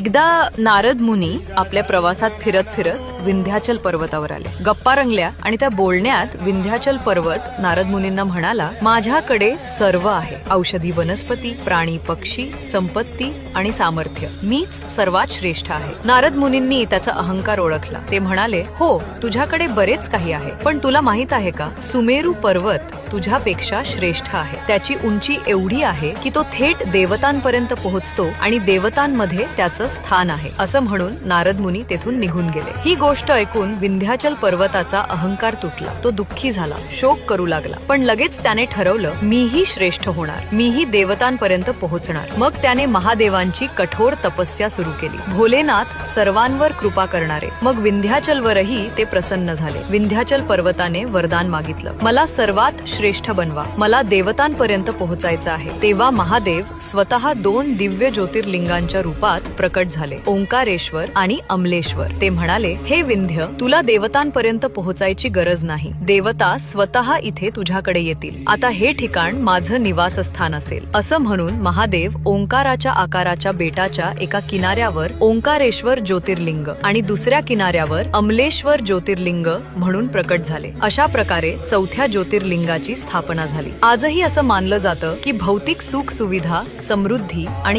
एकदा नारद मुनी आपल्या प्रवासात फिरत फिरत विंध्याचल पर्वतावर आले. गप्पा रंगल्या आणि त्या बोलण्यात विंध्याचल पर्वत नारद मुनींना म्हणाला, माझ्याकडे सर्व आहे. औषधी वनस्पती, प्राणी पक्षी, संपत्ती आणि सामर्थ्य. मीच सर्वात श्रेष्ठ आहे. नारद मुनींनी त्याचा अहंकार ओळखला. ते म्हणाले, हो, तुझ्याकडे बरेच काही आहे, पण तुला माहित आहे का, सुमेरू पर्वत तुझ्यापेक्षा श्रेष्ठ आहे. त्याची उंची एवढी आहे की तो थेट देवतांपर्यंत पोहोचतो आणि देवतांमध्ये त्याचं स्थान आहे. असं म्हणून नारद मुनी तेथून निघून गेले. ही गोष्ट ऐकून विंध्याचल पर्वताचा अहंकार तुटला. तो दुःखी झाला, शोक करू लागला. पण लगेच त्याने ठरवलं, मीही श्रेष्ठ होणार, मीही देवतांपर्यंत पोहोचणार. मग त्याने महादेवांची कठोर तपस्या सुरू केली. भोलेनाथ सर्वांवर कृपा करणारे. मग विंध्याचलवरही ते प्रसन्न झाले. विंध्याचल पर्वताने वरदान मागितलं, मला सर्वात श्रेष्ठ बनवा, मला देवतांपर्यंत पोहोचायचं आहे. तेव्हा महादेव स्वतः 2 दिव्य ज्योतिर्लिंगांच्या रूपात प्रकट झाले, ओंकारेश्वर आणि अमलेश्वर. ते म्हणाले, हे विंध्य, तुला देवतांपर्यंत पोहोचायची गरज नाही. देवता स्वतः इथे तुझ्याकडे येतील. आता हे ठिकाण माझं निवासस्थान असेल. असं म्हणून महादेव ओंकाराच्या आकाराच्या बेटाच्या एका किनाऱ्यावर ओंकारेश्वर ज्योतिर्लिंग आणि दुसऱ्या किनाऱ्यावर अमलेश्वर ज्योतिर्लिंग म्हणून प्रकट झाले. अशा प्रकारे 4थ्या ज्योतिर्लिंगाची स्थापना झाली. आजही असं मानलं जातं की भौतिक सुख सुविधा, समृद्धी आणि